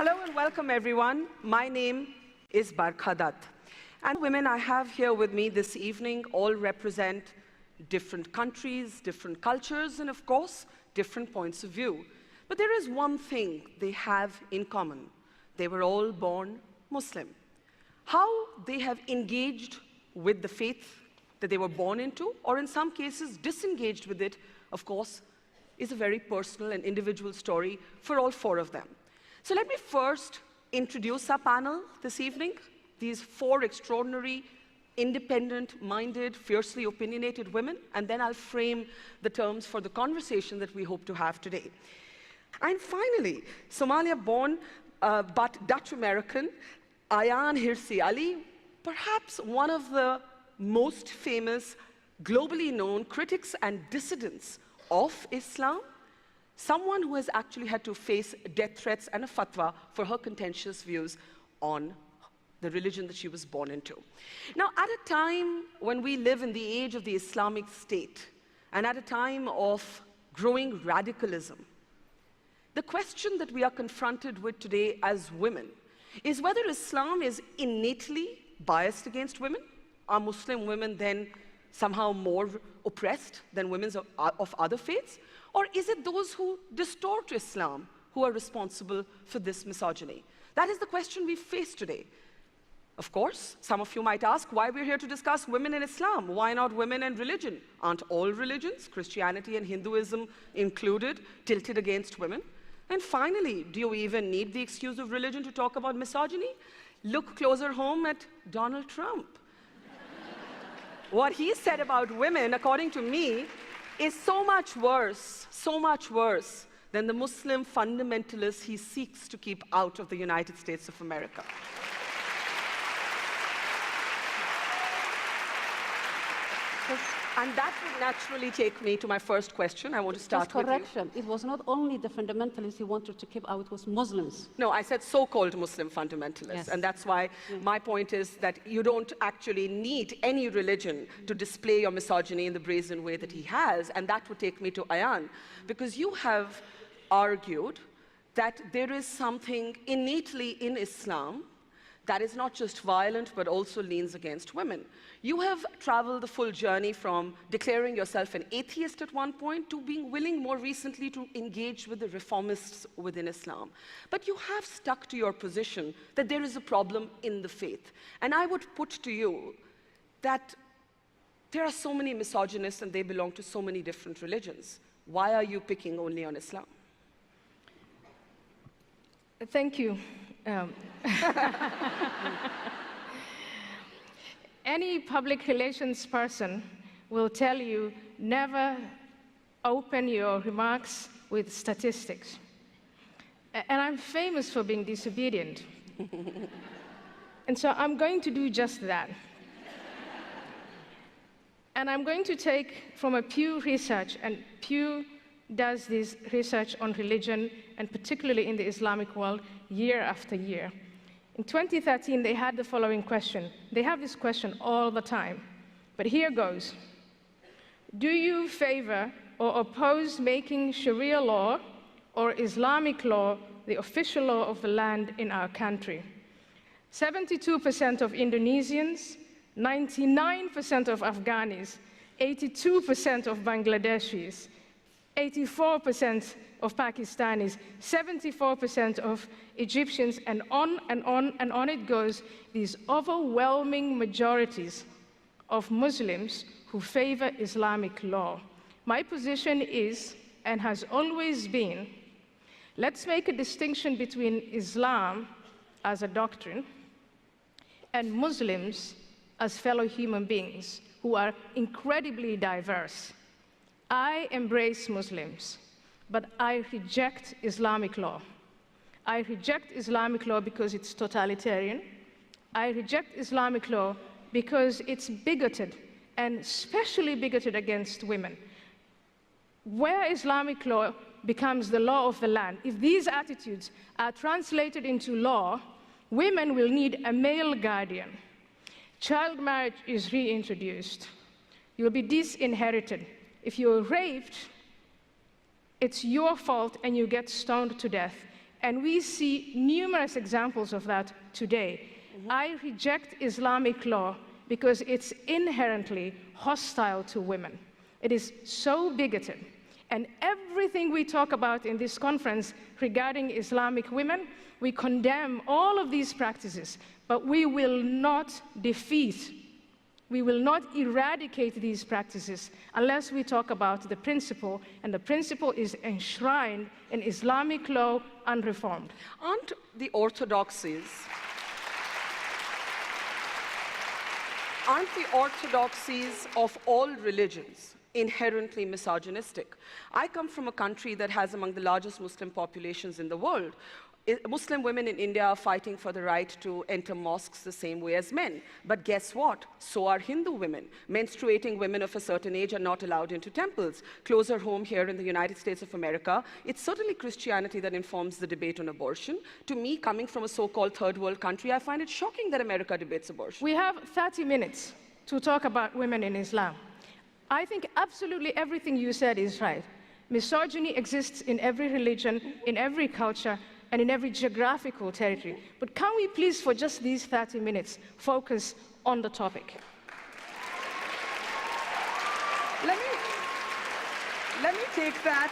Hello and welcome, everyone. My name is Barkha Dutt. And the women I have here with me this evening all represent different countries, different cultures, and of course, different points of view. But there is one thing they have in common. They were all born Muslim. How they have engaged with the faith that they were born into, or in some cases disengaged with it, of course, is a very personal and individual story for all four of them. So let me first introduce our panel this evening, these four extraordinary, independent-minded, fiercely opinionated women, and then I'll frame the terms for the conversation that we hope to have today. And finally, Somalia-born but Dutch-American, Ayaan Hirsi Ali, perhaps one of the most famous, globally known critics and dissidents of Islam, someone who has actually had to face death threats and a fatwa for her contentious views on the religion that she was born into. Now, at a time when we live in the age of the Islamic State, and at a time of growing radicalism, the question that we are confronted with today as women is whether Islam is innately biased against women. Are Muslim women then somehow more oppressed than women of other faiths? Or is it those who distort Islam who are responsible for this misogyny? That is the question we face today. Of course, some of you might ask why we're here to discuss women in Islam. Why not women and religion? Aren't all religions, Christianity and Hinduism included, tilted against women? And finally, do you even need the excuse of religion to talk about misogyny? Look closer home at Donald Trump. What he said about women, according to me, is so much worse than the Muslim fundamentalists he seeks to keep out of the United States of America. And that would naturally take me to my first question. I want to start with you. Correction. It was not only the fundamentalists he wanted to keep out, it was Muslims. No, I said so-called Muslim fundamentalists. Yes. And that's why my point is that you don't actually need any religion to display your misogyny in the brazen way that he has. And that would take me to Ayaan, because you have argued that there is something innately in Islam that is not just violent, but also leans against women. You have traveled the full journey from declaring yourself an atheist at one point to being willing more recently to engage with the reformists within Islam. But you have stuck to your position that there is a problem in the faith. And I would put to you that there are so many misogynists and they belong to so many different religions. Why are you picking only on Islam? Thank you. Any public relations person will tell you never open your remarks with statistics. And I'm famous for being disobedient. And so I'm going to do just that. And I'm going to take from a Pew Research, and Pew does this research on religion, and particularly in the Islamic world, year after year. In 2013, they had the following question. They have this question all the time, but here goes. Do you favor or oppose making Sharia law or Islamic law the official law of the land in our country? 72% of Indonesians, 99% of Afghanis, 82% of Bangladeshis, 84% of Pakistanis, 74% of Egyptians, and on it goes, these overwhelming majorities of Muslims who favor Islamic law. My position is, and has always been, let's make a distinction between Islam as a doctrine and Muslims as fellow human beings who are incredibly diverse. I embrace Muslims, but I reject Islamic law. I reject Islamic law because it's totalitarian. I reject Islamic law because it's bigoted, and especially bigoted against women. Where Islamic law becomes the law of the land, if these attitudes are translated into law, women will need a male guardian. Child marriage is reintroduced. You'll be disinherited. If you're raped, it's your fault and you get stoned to death. And we see numerous examples of that today. I reject Islamic law because it's inherently hostile to women. It is so bigoted. And everything we talk about in this conference regarding Islamic women, we condemn all of these practices, but we will not defeat, we will not eradicate these practices unless we talk about the principle, and the principle is enshrined in Islamic law unreformed. Aren't the orthodoxies of all religions inherently misogynistic? I come from a country that has among the largest Muslim populations in the world. Muslim women in India are fighting for the right to enter mosques the same way as men. But guess what? So are Hindu women. Menstruating women of a certain age are not allowed into temples. Closer home here in the United States of America, it's certainly Christianity that informs the debate on abortion. To me, coming from a so-called third world country, I find it shocking that America debates abortion. We have 30 minutes to talk about women in Islam. I think absolutely everything you said is right. Misogyny exists in every religion, in every culture, and in every geographical territory. But can we please, for just these 30 minutes, focus on the topic? Let me take that